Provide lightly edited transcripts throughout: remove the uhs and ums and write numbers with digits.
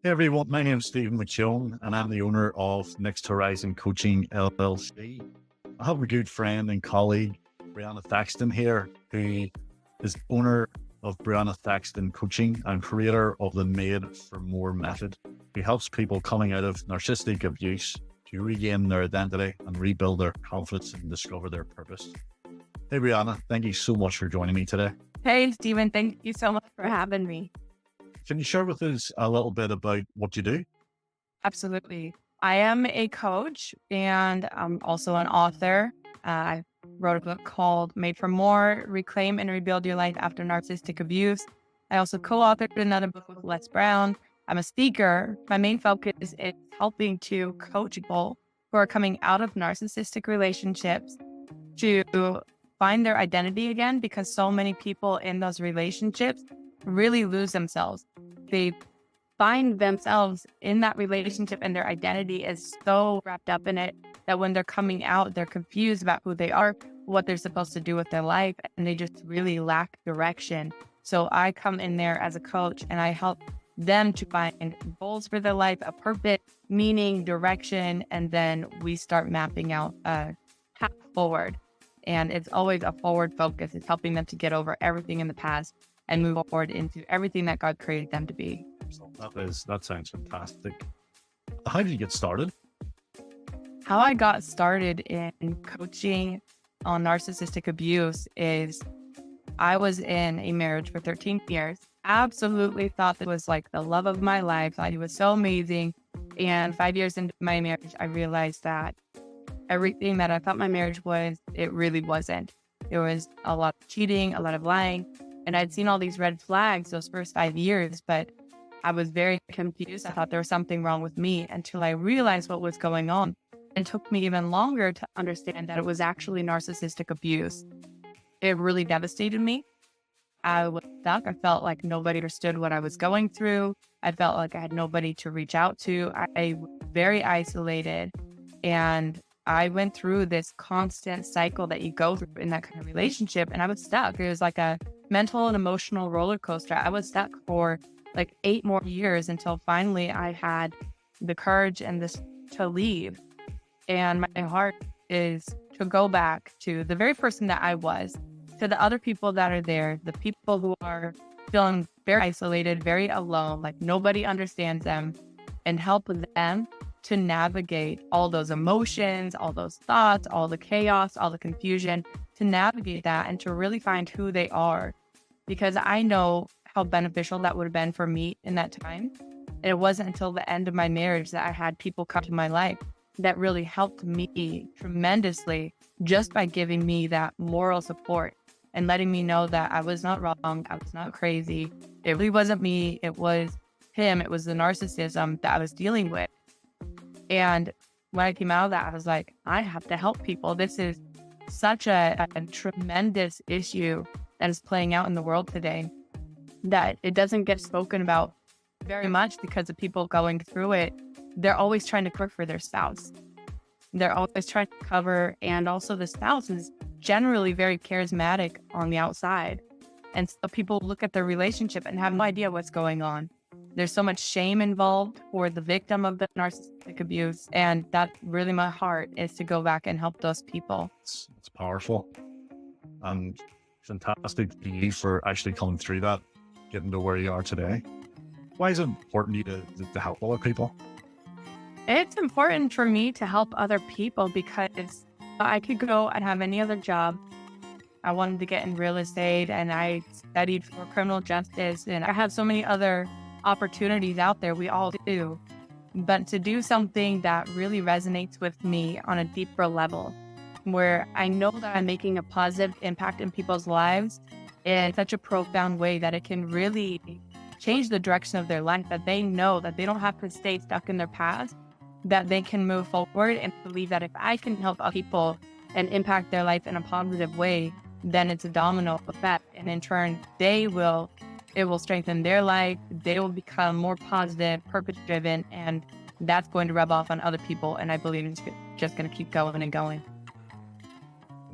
Hey everyone, my name is Stephen McKeown and I'm the owner of Next Horizon Coaching LLC. I have a good friend and colleague, Brianna Thaxton here, who is owner of Brianna Thaxton Coaching and creator of the Made for More method, who helps people coming out of narcissistic abuse to regain their identity and rebuild their confidence and discover their purpose. Hey Brianna, thank you so much for joining me today. Hey, Stephen, thank you so much for having me. Can you share with us a little bit about what you do? Absolutely. I am a coach and I'm also an author. I wrote a book called Made for More, Reclaim and Rebuild Your Life After Narcissistic Abuse. I also co-authored another book with Les Brown. I'm a speaker. My main focus is helping to coach people who are coming out of narcissistic relationships to find their identity again, because so many people in those relationships really lose themselves. They find themselves in that relationship and their identity is so wrapped up in it that when they're coming out, they're confused about who they are, what they're supposed to do with their life, and they just really lack direction. So I come in there as a coach and I help them to find goals for their life, a purpose, meaning, direction, and then we start mapping out a path forward. And it's always a forward focus. It's helping them to get over everything in the past and move forward into everything that God created them to be. That sounds fantastic. How did you get started? How I got started in coaching on narcissistic abuse is I was in a marriage for 13 years. Absolutely thought it was like the love of my life. Thought he was so amazing. And 5 years into my marriage, I realized that everything that I thought my marriage was, it really wasn't. There was a lot of cheating, a lot of lying. And I'd seen all these red flags those first 5 years, but I was very confused. I thought there was something wrong with me until I realized what was going on. It took me even longer to understand that it was actually narcissistic abuse. It really devastated me. I was stuck. I felt like nobody understood what I was going through. I felt like I had nobody to reach out to. I was very isolated. And I went through this constant cycle that you go through in that kind of relationship, and I was stuck. It was like a mental and emotional roller coaster. I was stuck for like 8 more years until finally I had the courage and this to leave. And my heart is to go back to the very person that I was, to the other people that are there, the people who are feeling very isolated, very alone, like nobody understands them, and help them to navigate all those emotions, all those thoughts, all the chaos, all the confusion, to navigate that and to really find who they are. Because I know how beneficial that would have been for me in that time. And it wasn't until the end of my marriage that I had people come to my life that really helped me tremendously, just by giving me that moral support and letting me know that I was not wrong, I was not crazy. It really wasn't me, it was him, it was the narcissism that I was dealing with. And when I came out of that, I was like, I have to help people. This is such a tremendous issue that is playing out in the world today that it doesn't get spoken about very much because of people going through it. They're always trying to cover for their spouse. They're always trying to cover, and also the spouse is generally very charismatic on the outside. And so people look at their relationship and have no idea what's going on. There's so much shame involved for the victim of the narcissistic abuse. And that's really my heart, is to go back and help those people. It's powerful and fantastic to you for actually coming through that, getting to where you are today. Why is it important to you to help other people? It's important for me to help other people because I could go and have any other job. I wanted to get in real estate and I studied for criminal justice, and I have so many other opportunities out there. We all do. But to do something that really resonates with me on a deeper level, where I know that I'm making a positive impact in people's lives in such a profound way that it can really change the direction of their life, that they know that they don't have to stay stuck in their past, that they can move forward and believe that if I can help other people and impact their life in a positive way, then it's a domino effect. And in turn, it will strengthen their life. They will become more positive, purpose-driven, and that's going to rub off on other people. And I believe it's just going to keep going and going.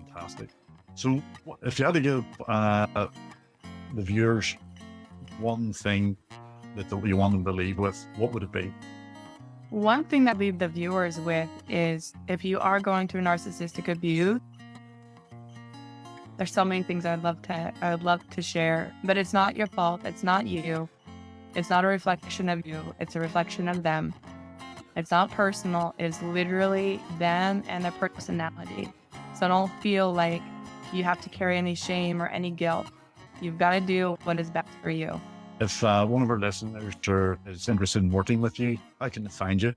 Fantastic. So if you had to give the viewers one thing that you want them to leave with, what would it be? One thing that I leave the viewers with is, if you are going through narcissistic abuse, there's so many things I would love to share, but it's not your fault. It's not you. It's not a reflection of you. It's a reflection of them. It's not personal. It's literally them and their personality. So don't feel like you have to carry any shame or any guilt. You've got to do what is best for you. If one of our listeners is interested in working with you, I can find you.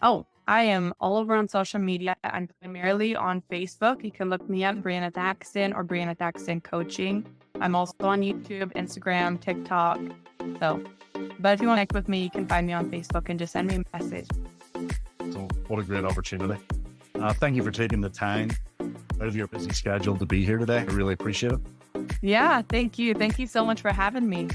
Oh, I am all over on social media. I'm primarily on Facebook. You can look me up, Brianna Thaxton or Brianna Thaxton Coaching. I'm also on YouTube, Instagram, TikTok. But if you want to connect with me, you can find me on Facebook and just send me a message. So what a great opportunity. Thank you for taking the time out of your busy schedule to be here today. I really appreciate it. Yeah, thank you. Thank you so much for having me.